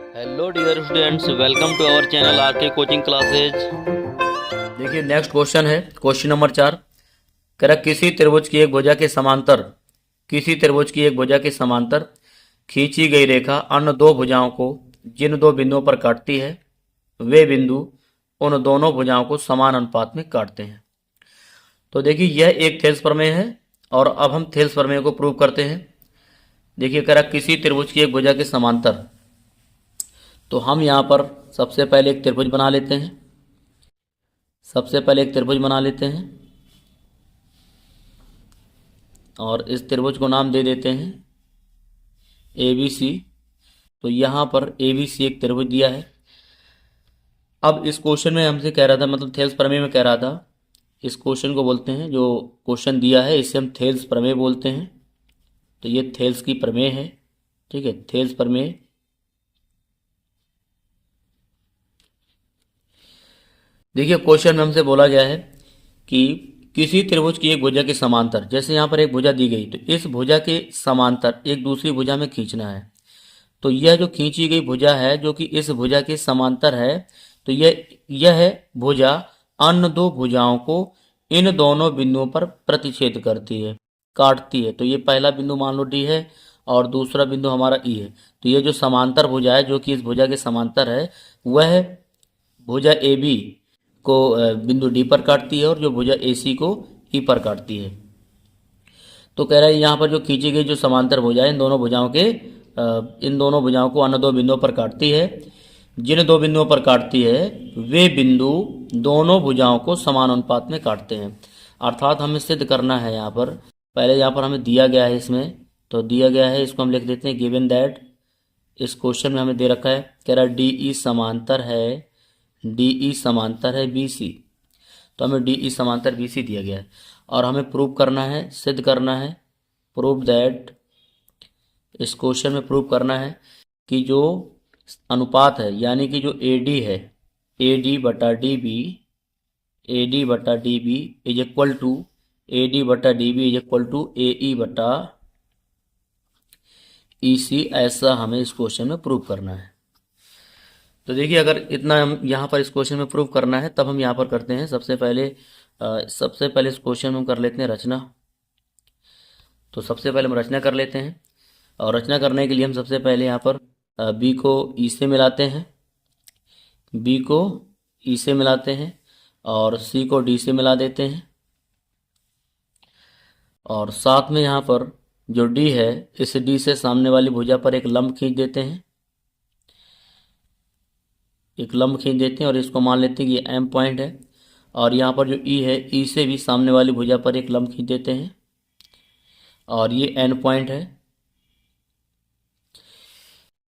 Hello dear students, welcome to our channel RK coaching classes. देखिए next question है question number 4। कह रहा किसी त्रिभुज की एक भुजा के समांतर खींची गई रेखा अन्य दो भुजाओं को जिन दो बिंदुओं पर काटती है वे बिंदु उन दोनों भुजाओं को समान अनुपात में काटते हैं। तो देखिए यह एक थेल्स प्रमेय है और अब हम थेल्स प्रमेय को प्रूव करते हैं। देखिए कह रहा किसी त्रिभुज की एक भुजा के समांतर, तो हम यहाँ पर सबसे पहले एक त्रिभुज बना लेते हैं। और इस त्रिभुज को नाम दे देते हैं ए बी सी। तो यहाँ पर ए बी सी एक त्रिभुज दिया है। अब इस क्वेश्चन में हमसे कह रहा था, मतलब थेल्स प्रमेय में कह रहा था, इस क्वेश्चन को बोलते हैं, जो क्वेश्चन दिया है इसे हम थेल्स प्रमेय बोलते हैं। तो ये थेल्स की प्रमेय है, ठीक है, थेल्स प्रमेय। देखिए क्वेश्चन में हमसे बोला गया है कि किसी त्रिभुज की एक भुजा के समांतर, जैसे यहाँ पर एक भुजा दी गई तो इस भुजा के समांतर एक दूसरी भुजा में खींचना है। तो यह जो खींची गई भुजा है जो कि इस भुजा के समांतर है, तो यह भुजा अन्य दो भुजाओं को इन दोनों बिंदुओं पर प्रतिच्छेद करती है, काटती है। तो ये पहला बिंदु मान लो डी है और दूसरा बिंदु हमारा ई है। तो ये जो समांतर भुजा है जो कि इस भुजा के समांतर है, वह भुजा ए बी को बिंदु डी पर काटती है और जो भुजा ए सी को ई पर काटती है। तो कह रहा है यहाँ पर जो खींची गई जो समांतर भुजा है इन दोनों भुजाओं को अन्य दो बिंदुओं पर काटती है। जिन दो बिंदुओं पर काटती है वे बिंदु दोनों भुजाओं को समान अनुपात में काटते हैं। अर्थात हमें सिद्ध करना है, यहाँ पर पहले यहाँ पर हमें दिया गया है, इसमें तो दिया गया है, इसको हम लिख देते हैं गिवन दैट। इस क्वेश्चन में हमें दे रखा है, कह रहा है डी ई समांतर है बी सी। तो हमें डी ई समांतर बी सी दिया गया है और हमें प्रूव करना है, सिद्ध करना है, प्रूव दैट। इस क्वेश्चन में प्रूव करना है कि जो अनुपात है, यानी कि जो ए डी है, ए डी बटा D B is equal to A E बटा ई सी, ऐसा हमें इस क्वेश्चन में प्रूव करना है। तो देखिए अगर इतना हम यहाँ पर इस क्वेश्चन में प्रूव करना है तब हम यहाँ पर करते हैं। सबसे पहले इस क्वेश्चन में हम कर लेते हैं रचना। तो सबसे पहले हम रचना कर लेते हैं और रचना करने के लिए हम सबसे पहले यहाँ पर बी को ई से मिलाते हैं, और सी को डी से मिला देते हैं। और साथ में यहाँ पर जो डी है, इस डी से सामने वाली भुजा पर एक लंब खींच देते हैं, और इसको मान लेते हैं कि ये एम पॉइंट है। और यहाँ पर जो ई है, ई से भी सामने वाली भुजा पर एक लंब खींच देते हैं और ये एन पॉइंट है,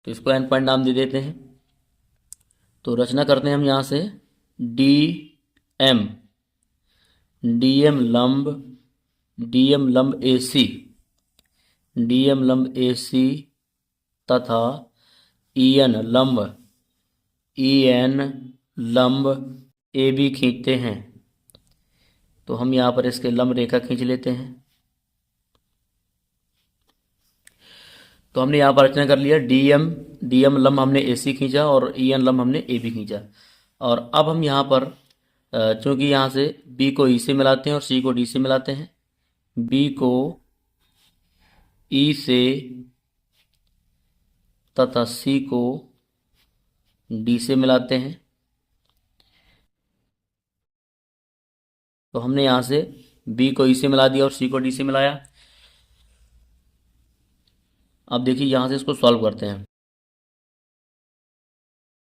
तो इसको एन पॉइंट नाम दे देते हैं। तो रचना करते हैं हम यहाँ से डी एम लंब ए सी तथा ई एन लंब ए बी खींचते हैं। तो हम यहाँ पर इसके लंब रेखा खींच लेते हैं। तो हमने यहाँ पर रचना कर लिया, डी एम लंब हमने ए सी खींचा और ई एन लंब हमने ए बी खींचा। और अब हम यहाँ पर चूंकि यहाँ से बी को ई से मिलाते हैं और सी को डी से मिलाते हैं, बी को ई से तथा सी को डी से मिलाते हैं। तो हमने यहाँ से बी को ई से मिला दिया और सी को डी से मिलाया। अब देखिए यहाँ से इसको सॉल्व करते हैं।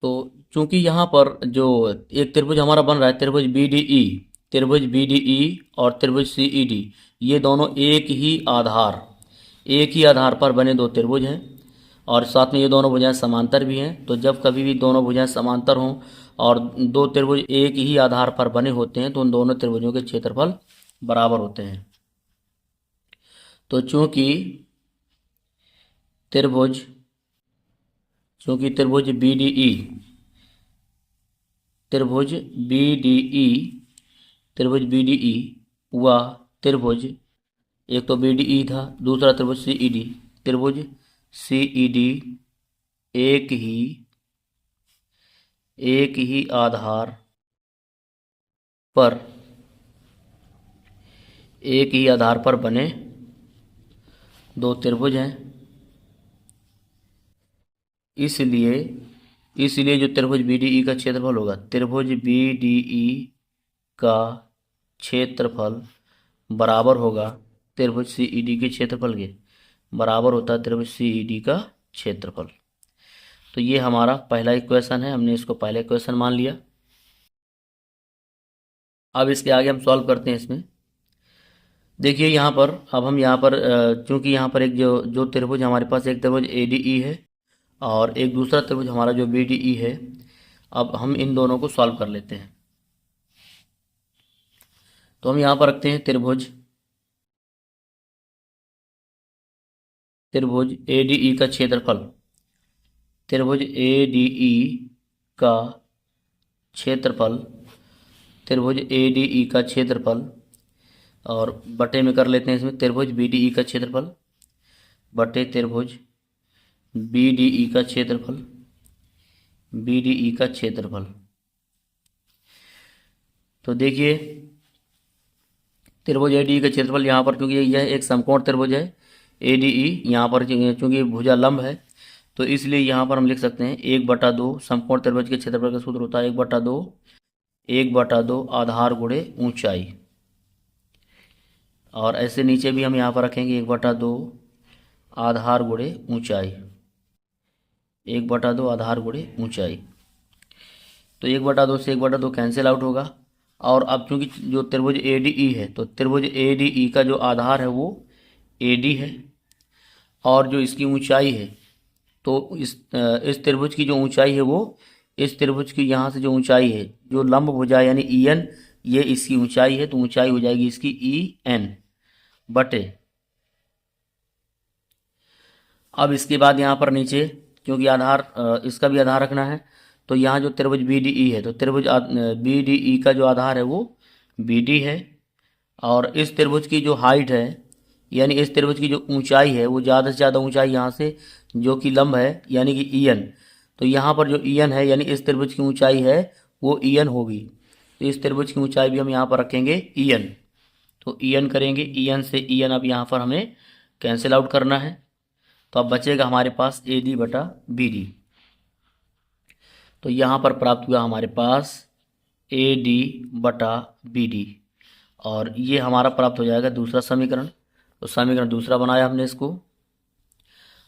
तो चूंकि यहाँ पर जो एक त्रिभुज हमारा बन रहा है, त्रिभुज बी डी ई और त्रिभुज सी ई डी, ये दोनों एक ही आधार पर बने दो त्रिभुज हैं और साथ में ये दोनों भुजाएं समांतर भी हैं। तो जब कभी भी दोनों भुजाएं समांतर हों और दो त्रिभुज एक ही आधार पर बने होते हैं तो उन दोनों त्रिभुजों के क्षेत्रफल बराबर होते हैं। तो चूंकि त्रिभुज बी डी ई हुआ त्रिभुज, एक तो बी डी ई था, दूसरा त्रिभुज सी ई डी, एक ही एक ही आधार पर बने दो त्रिभुज हैं, इसलिए जो त्रिभुज BDE का क्षेत्रफल होगा, त्रिभुज BDE का क्षेत्रफल बराबर होगा त्रिभुज CED के क्षेत्रफल के, बराबर होता है त्रिभुज CED का क्षेत्रफल। तो ये हमारा पहला इक्वेशन है, हमने इसको पहला इक्वेशन मान लिया। अब इसके आगे हम सॉल्व करते हैं इसमें। देखिए यहाँ पर, अब हम यहाँ पर चूंकि यहाँ पर एक जो त्रिभुज हमारे पास, एक त्रिभुज ADE है और एक दूसरा त्रिभुज हमारा जो BDE है। अब हम इन दोनों को सॉल्व कर लेते हैं। तो हम यहाँ पर रखते हैं त्रिभुज ADE का क्षेत्रफल, त्रिभुज ADE का क्षेत्रफल, त्रिभुज ADE का क्षेत्रफल, और बटे में कर लेते हैं इसमें त्रिभुज BDE का क्षेत्रफल बटे त्रिभुज BDE का क्षेत्रफल, BDE का क्षेत्रफल। तो देखिए त्रिभुज ADE का क्षेत्रफल यहाँ पर, क्योंकि यह एक समकोण त्रिभुज है ADE, यहाँ पर चूंकि भुजा लंब है तो इसलिए यहाँ पर हम लिख सकते हैं 1/2। समकोण त्रिभुज के क्षेत्रफल का सूत्र होता है 1/2 आधार गुणे ऊंचाई, और ऐसे नीचे भी हम यहाँ पर रखेंगे 1/2 आधार गुणे ऊंचाई, 1/2 आधार गुणे ऊंचाई। तो 1/2 से 1/2 कैंसिल आउट होगा। और अब चूंकि जो त्रिभुज ADE है, तो त्रिभुज ADE का जो आधार है वो AD है, और जो इसकी ऊंचाई है, तो इस त्रिभुज की जो ऊंचाई है वो, इस त्रिभुज की यहाँ से जो ऊंचाई है, जो लंब भुजा यानी EN, ये इसकी ऊंचाई है, तो ऊंचाई हो जाएगी इसकी EN बटे। अब इसके बाद यहाँ पर नीचे क्योंकि आधार, इसका भी आधार रखना है, तो यहाँ जो त्रिभुज BDE है, तो त्रिभुज BDE का जो आधार है वो BD है, और इस त्रिभुज की जो हाइट है, यानी इस त्रिभुज की जो ऊंचाई है, वो ज़्यादा से ज़्यादा ऊंचाई यहाँ से जो कि लंब है यानी कि EN, तो यहाँ पर जो EN है यानी इस त्रिभुज की ऊंचाई है वो EN होगी। तो इस त्रिभुज की ऊंचाई भी हम यहाँ पर रखेंगे EN। तो EN करेंगे, EN से EN अब यहाँ पर हमें कैंसिल आउट करना है, तो अब बचेगा हमारे पास AD बटा BD। तो यहाँ पर प्राप्त हुआ हमारे पास AD बटा BD, और ये हमारा प्राप्त हो जाएगा दूसरा समीकरण। तो समीकरण दूसरा बनाया हमने इसको,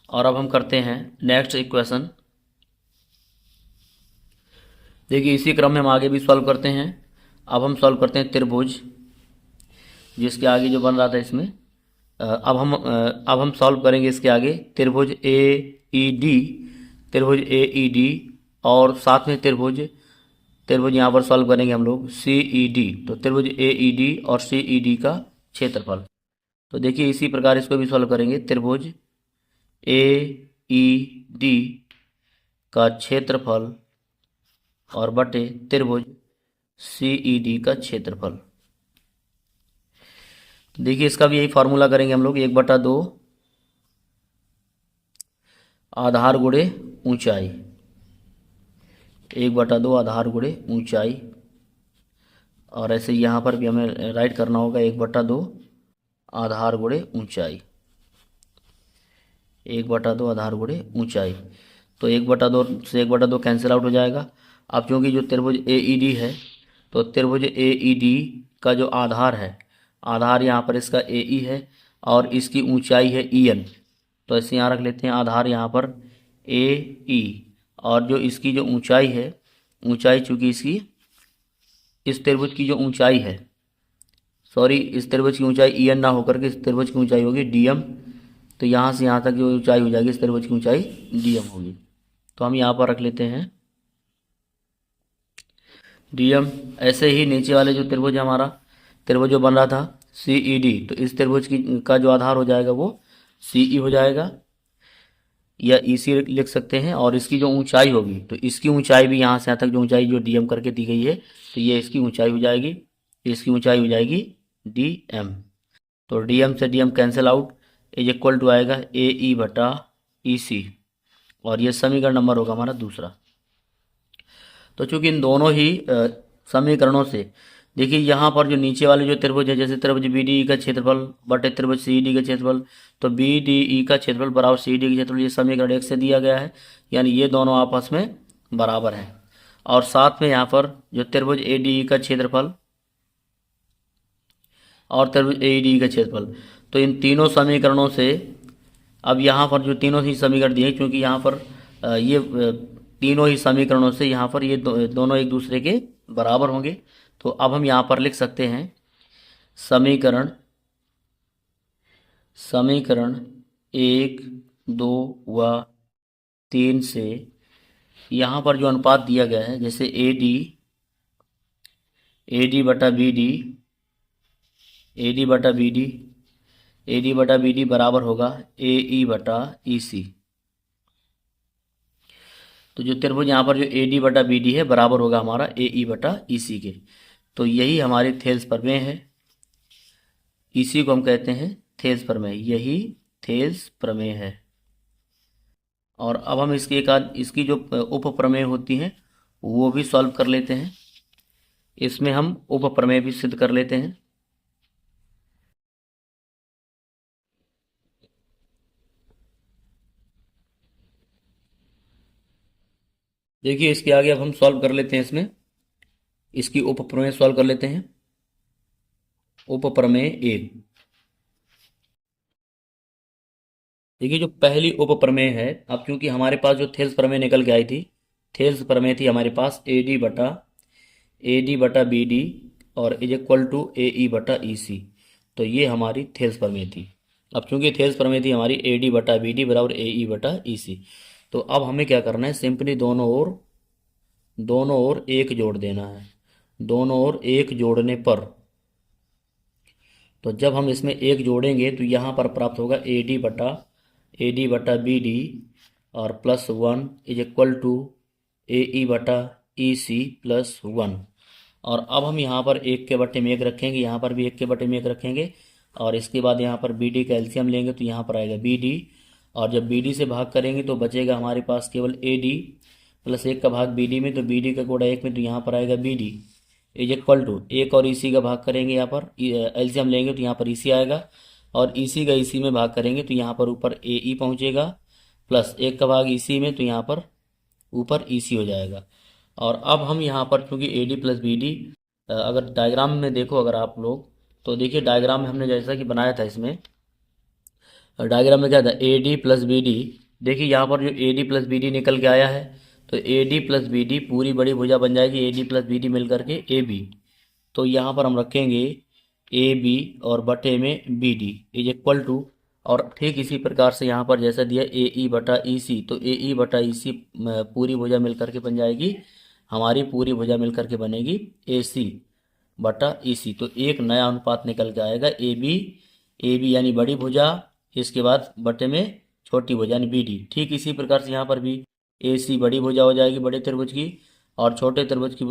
और अब हम करते हैं नेक्स्ट इक्वेशन। देखिए इसी क्रम में हम आगे भी सॉल्व करते हैं। अब हम सॉल्व करते हैं त्रिभुज, जिसके आगे जो बन रहा था इसमें, अब हम सॉल्व करेंगे इसके आगे त्रिभुज AED, और साथ में त्रिभुज यहाँ पर सॉल्व करेंगे हम लोग CED। तो त्रिभुज AED और CED का क्षेत्रफल। तो देखिए इसी प्रकार इसको भी सॉल्व करेंगे, त्रिभुज AED का क्षेत्रफल और बटे त्रिभुज CED का क्षेत्रफल। देखिए इसका भी यही फार्मूला करेंगे हम लोग, 1/2 आधार गुणे ऊंचाई, 1/2 आधार गुणे ऊंचाई, और ऐसे यहाँ पर भी हमें राइट करना होगा 1/2 आधार गुणे ऊंचाई, 1/2 आधार गुणे ऊंचाई। तो 1/2 से 1/2 कैंसिल आउट हो जाएगा। अब क्योंकि जो त्रिभुज AED है, तो त्रिभुज AED का जो आधार है, आधार यहाँ पर इसका AE है और इसकी ऊंचाई है EN, तो ऐसे यहाँ रख लेते हैं आधार यहाँ पर AE, और जो इसकी जो ऊंचाई है, ऊंचाई चूँकि इसकी, इस त्रिभुज की जो ऊंचाई है, सॉरी इस त्रिभुज की ऊंचाई EN ना होकर के इस त्रिभुज की ऊंचाई होगी DM, तो यहाँ से यहाँ तक जो ऊंचाई हो जाएगी इस त्रिभुज की ऊंचाई DM होगी। तो हम यहाँ पर रख लेते हैं DM। ऐसे ही नीचे वाले जो त्रिभुज है, हमारा त्रिभुज जो बन रहा था CED, तो इस त्रिभुज की का जो आधार हो जाएगा वो CE हो जाएगा, या EC लिख सकते हैं, और इसकी जो ऊंचाई होगी, तो इसकी ऊंचाई भी यहाँ से यहाँ तक जो ऊंचाई जो DM करके दी गई है, तो ये इसकी ऊंचाई हो जाएगी, इसकी ऊंचाई हो जाएगी DM। तो DM से DM cancel out, is equal to आएगा AE बटा EC, और ये समीकरण नंबर होगा हमारा दूसरा। तो चूंकि इन दोनों ही समीकरणों से देखिए यहाँ पर जो नीचे वाले जो त्रिभुज है, जैसे त्रिभुज बी डी ई का क्षेत्रफल बटे त्रिभुज सी डी का क्षेत्रफल, तो बी डी ई का क्षेत्रफल बराबर सी डी का क्षेत्रफल, ये समीकरण 1 से दिया गया है, यानी ये दोनों आपस में बराबर हैं। और साथ में यहाँ पर जो त्रिभुज ए डी ई का क्षेत्रफल और त्रिभुज ए डी ई का क्षेत्रफल, तो इन तीनों समीकरणों से अब यहाँ पर जो तीनों ही समीकरण दिए, क्योंकि यहाँ पर ये तीनों ही समीकरणों से यहाँ पर ये दोनों एक दूसरे के बराबर होंगे। तो अब हम यहाँ पर लिख सकते हैं समीकरण समीकरण 1, 2 व 3 से यहाँ पर जो अनुपात दिया गया है, जैसे ए डी बटा बी डी, ए डी बटा बी डी, ए डी बटा बी डी बराबर होगा ए ई बटा ई सी। तो जो त्रिभुज यहाँ पर जो ए डी बटा बी डी है बराबर होगा हमारा ए ई बटा ई सी के। तो यही हमारी थेल्स प्रमेय है, इसी को हम कहते हैं थेल्स प्रमेय, यही थेल्स प्रमेय है। और अब हम इसकी जो उप प्रमेय होती हैं वो भी सॉल्व कर लेते हैं। इसमें हम उप प्रमेय भी सिद्ध कर लेते हैं। देखिए इसके आगे अब हम सॉल्व कर लेते हैं, इसमें इसकी उप प्रमेय सॉल्व कर लेते हैं। उप प्रमेय 1, देखिए जो पहली उप प्रमेय है, अब क्योंकि हमारे पास जो थेल्स प्रमेय निकल के आई थी, थेल्स प्रमेय थी हमारे पास ए डी बटा बी डी और is equal to A E बटा ई सी। तो ये हमारी थेल्स प्रमेय थी। अब चूंकि थेल्स प्रमेय थी हमारी ए डी बटा बी डी बराबर ए ई बटा ई सी, तो अब हमें क्या करना है, सिंपली दोनों ओर एक जोड़ देना है। दोनों ओर एक जोड़ने पर, तो जब हम इसमें एक जोड़ेंगे तो यहाँ पर प्राप्त होगा ए डी बटा बी डी और +1 is equal to A E बटा ई सी +1। और अब हम यहाँ पर 1 के बटे में 1 रखेंगे, यहाँ पर भी 1 के बटे में 1 रखेंगे, और इसके बाद यहाँ पर बी डी का एलसीएम लेंगे तो यहाँ पर आएगा बी डी, और जब बी डी से भाग करेंगे तो बचेगा हमारे पास केवल ए डी +1 का भाग बी डी में, तो बी डी का गुणा 1 में, तो यहाँ पर आएगा B D is equal to 1 और ईसी का भाग करेंगे, यहाँ पर एलसीएम लेंगे तो यहाँ पर ईसी आएगा, और ईसी का ईसी में भाग करेंगे तो यहाँ पर ऊपर ए ई पहुँचेगा, +1 का भाग ईसी में, तो यहाँ पर ऊपर ईसी हो जाएगा। और अब हम यहाँ पर चूँकि A D plus B D, अगर डायग्राम में देखो अगर आप लोग, तो देखिए डायग्राम में हमने जैसा कि बनाया था, इसमें डायग्राम में क्या था, A D plus B D, देखिए यहाँ पर जो A D plus B D निकल के आया है, तो A D plus B D पूरी बड़ी भुजा बन जाएगी A D plus B D मिल करके ए बी। तो यहाँ पर हम रखेंगे ए बी और बटे में B D is equal to, और ठीक इसी प्रकार से यहाँ पर जैसा दिया ए ई बटा ई सी, तो ए ई बटा ई सी पूरी भुजा मिल करके बन जाएगी, हमारी पूरी भुजा मिल करके बनेगी ए सी बटा ई सी। तो एक नया अनुपात निकल के आएगा ए बी यानी बड़ी भुजा, इसके बाद बटे में छोटी भुजा यानी बी डी। ठीक इसी प्रकार से यहाँ पर भी ए सी बड़ी भुजा हो जाएगी बड़े त्रिभुज की, और छोटे त्रिभुज की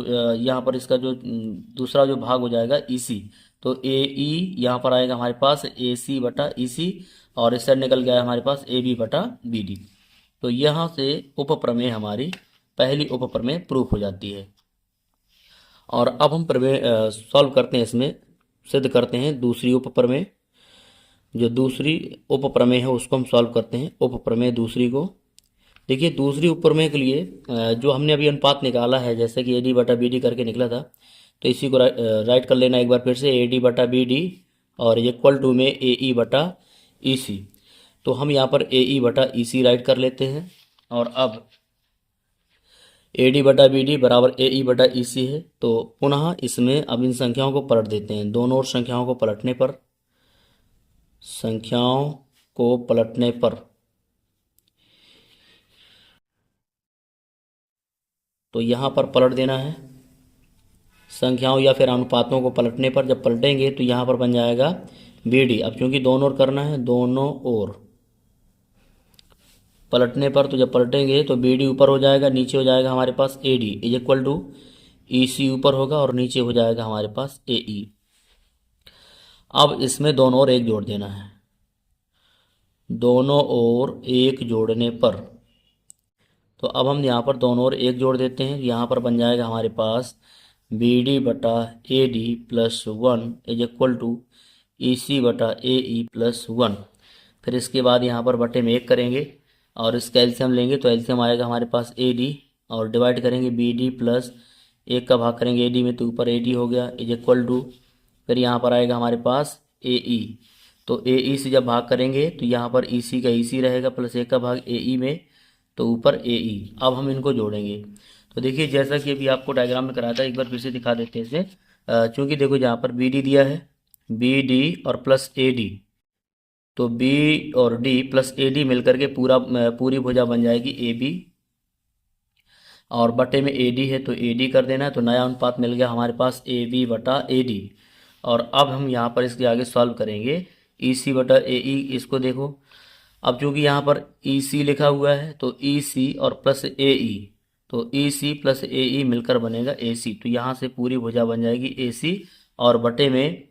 यहाँ पर इसका जो दूसरा जो भाग हो जाएगा ई सी, तो ए ई यहाँ पर आएगा हमारे पास ए सी बटा ई सी, और इस साइड निकल गया हमारे पास ए बी बटा बी डी। तो यहाँ से उप प्रमेय हमारी पहली उप प्रमेय प्रूफ हो जाती है। और अब हम प्रमेय सॉल्व करते हैं, इसमें सिद्ध करते हैं दूसरी उप प्रमेय। जो दूसरी उप प्रमेय है उसको हम सॉल्व करते हैं, उप प्रमेय दूसरी को। देखिए दूसरी उप प्रमेय के लिए जो हमने अभी अनुपात निकाला है, जैसे कि ए डी बटा बी डी करके निकला था, तो इसी को राइट कर लेना एक बार फिर से, ए डी बटा बी डी और इक्वल टू में ए ई बटा ई सी। तो हम यहाँ पर ए ई बटा ई सी राइट कर लेते हैं, और अब ए डी बटा बी डी बराबर ए ई बटा ई सी है। तो पुनः इसमें अब इन संख्याओं को पलट देते हैं, दोनों ओर संख्याओं को पलटने पर तो यहाँ पर पलट देना है संख्याओं या फिर अनुपातों को पलटने पर। जब पलटेंगे तो यहाँ पर बन जाएगा बी डी। अब क्योंकि दोनों ओर करना है, दोनों ओर पलटने पर, तो जब पलटेंगे तो बी डी ऊपर हो जाएगा, नीचे हो जाएगा हमारे पास A D is equal to E C ऊपर होगा और नीचे हो जाएगा हमारे पास ए ई। अब इसमें दोनों ओर एक जोड़ देना है, दोनों ओर एक जोड़ने पर, तो अब हम यहाँ पर दोनों ओर एक जोड़ देते हैं। यहाँ पर बन जाएगा हमारे पास बी डी बटा A D plus 1 is equal to E C बटा ए ई प्लस 1। फिर इसके बाद यहाँ पर बटे में 1 करेंगे और इसका एलसीएम लेंगे तो एलसीएम आएगा हमारे पास ए डी और डिवाइड करेंगे बी डी प्लस 1 का भाग करेंगे ए डी में तो ऊपर ए डी हो गया इज इक्वल टू, फिर यहाँ पर आएगा हमारे पास ए ई। तो ए ई से जब भाग करेंगे तो यहाँ पर ई सी का ई सी रहेगा प्लस 1 का भाग ए ई में तो ऊपर ए ई। अब हम इनको जोड़ेंगे। तो देखिए जैसा कि अभी आपको डायग्राम में कराया था एक बार फिर से दिखा देते हैं इसे। चूँकि देखो यहाँ पर बी डी दिया है, बी डी और प्लस ए डी, तो बी और डी प्लस ए डी मिलकर के पूरी भुजा बन जाएगी ए बी और बटे में ए डी है तो ए डी कर देना है। तो नया अनुपात मिल गया हमारे पास ए बी बटा ए डी। और अब हम यहाँ पर इसके आगे सॉल्व करेंगे ई सी बटा ए ई। इसको देखो, अब चूँकि यहाँ पर ई सी लिखा हुआ है तो ई सी और प्लस ए ई, तो ई सी प्लस ए ई मिलकर बनेगा ए सी। तो यहाँ से पूरी भुजा बन जाएगी ए सी और बटे में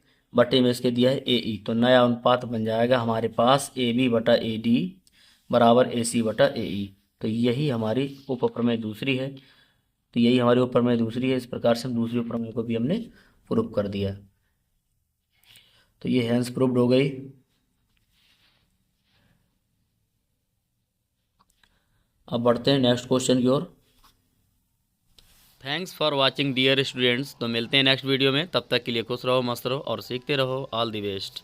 इसके दिया है ए ई। तो नया अनुपात बन जाएगा हमारे पास ए बी बटा ए डी बराबर ए सी बटा ए ई। तो यही हमारी उपप्रमेय दूसरी है। इस प्रकार से हम दूसरी उपप्रमेय को भी हमने प्रूव कर दिया। तो ये हेंस प्रूव्ड हो गई। अब बढ़ते हैं नेक्स्ट क्वेश्चन की ओर। Thanks for watching dear students. तो मिलते हैं नेक्स्ट वीडियो में, तब तक के लिए खुश रहो, मस्त रहो और सीखते रहो। All the best.